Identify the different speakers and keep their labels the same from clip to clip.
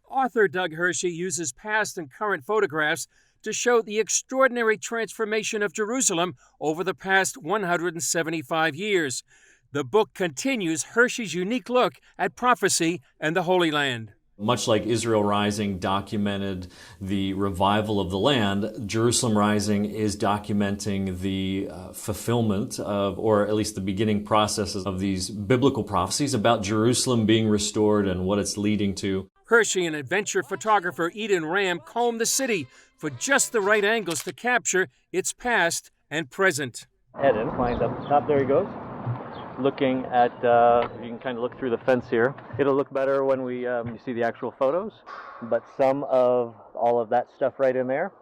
Speaker 1: Author Doug Hershey uses past and current photographs to show the extraordinary transformation of Jerusalem over the past 175 years. The book continues Hershey's unique look at prophecy and the Holy Land.
Speaker 2: Much like Israel Rising documented the revival of the land, Jerusalem Rising is documenting the fulfillment of, or at least the beginning processes of these biblical prophecies about Jerusalem being restored and what it's leading to.
Speaker 1: Hershey and adventure photographer Eden Ram comb the city for just the right angles to capture its past and present.
Speaker 3: Head in, climbed up the top, there he goes. Looking at, you can kind of look through the fence here. It'll look better when you see the actual photos, but some of all of that stuff right in there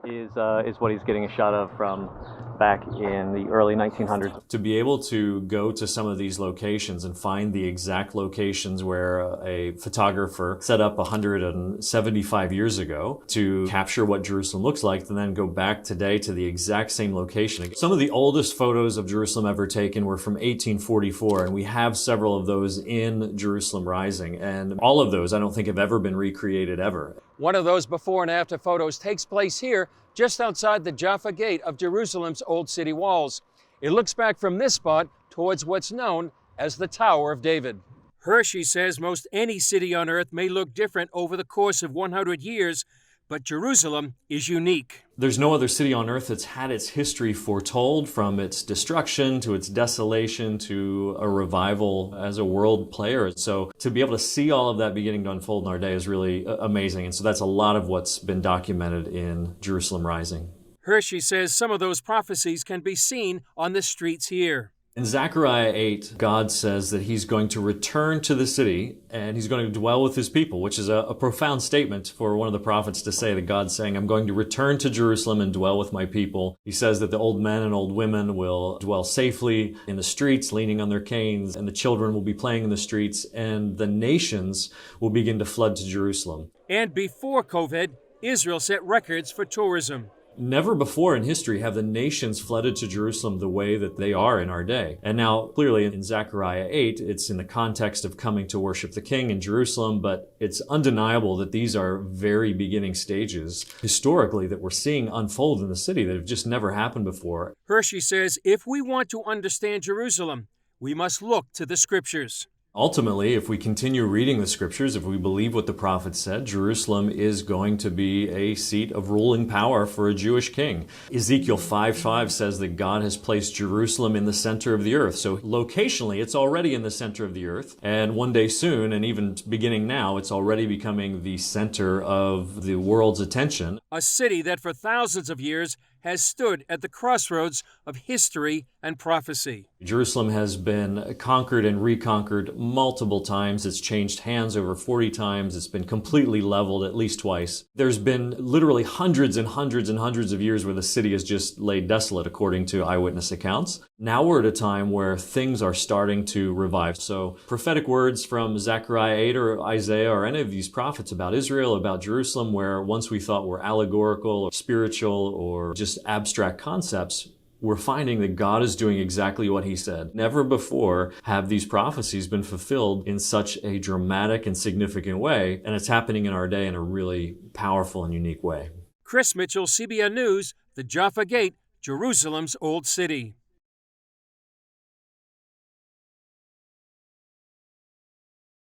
Speaker 3: is what he's getting a shot of from back in the early 1900s.
Speaker 2: To be able to go to some of these locations and find the exact locations where a photographer set up 175 years ago to capture what Jerusalem looks like, and then go back today to the exact same location. Some of the oldest photos of Jerusalem ever taken were from 1844, and we have several of those in Jerusalem Rising, and all of those I don't think have ever been recreated ever.
Speaker 1: One of those before and after photos takes place here, just outside the Jaffa Gate of Jerusalem's old city walls. It looks back from this spot towards what's known as the Tower of David. Hershey says most any city on earth may look different over the course of 100 years, but Jerusalem is unique.
Speaker 2: There's no other city on earth that's had its history foretold, from its destruction to its desolation to a revival as a world player. So to be able to see all of that beginning to unfold in our day is really amazing. And so that's a lot of what's been documented in Jerusalem Rising.
Speaker 1: Hershey says some of those prophecies can be seen on the streets here.
Speaker 2: In Zechariah 8, God says that he's going to return to the city and he's going to dwell with his people, which is a profound statement for one of the prophets to say, that God's saying, I'm going to return to Jerusalem and dwell with my people. He says that the old men and old women will dwell safely in the streets, leaning on their canes, and the children will be playing in the streets, and the nations will begin to flood to Jerusalem.
Speaker 1: And before COVID, Israel set records for tourism.
Speaker 2: Never before in history have the nations flooded to Jerusalem the way that they are in our day. And now, clearly in Zechariah 8, it's in the context of coming to worship the King in Jerusalem, but it's undeniable that these are very beginning stages historically that we're seeing unfold in the city that have just never happened before.
Speaker 1: Hershey says if we want to understand Jerusalem, we must look to the scriptures.
Speaker 2: Ultimately, if we continue reading the scriptures, if we believe what the prophet said, Jerusalem is going to be a seat of ruling power for a Jewish king. Ezekiel 5:5 says that God has placed Jerusalem in the center of the earth. So locationally, it's already in the center of the earth. And one day soon, and even beginning now, it's already becoming the center of the world's attention.
Speaker 1: A city that for thousands of years has stood at the crossroads of history and prophecy.
Speaker 2: Jerusalem has been conquered and reconquered multiple times. It's changed hands over 40 times. It's been completely leveled at least twice. There's been literally hundreds and hundreds and hundreds of years where the city has just laid desolate, according to eyewitness accounts. Now we're at a time where things are starting to revive. So prophetic words from Zechariah 8 or Isaiah or any of these prophets about Israel, about Jerusalem, where once we thought were allegorical or spiritual or just abstract concepts, we're finding that God is doing exactly what he said. Never before have these prophecies been fulfilled in such a dramatic and significant way, and it's happening in our day in a really powerful and unique way.
Speaker 1: Chris Mitchell, CBN News, the Jaffa Gate, Jerusalem's old city.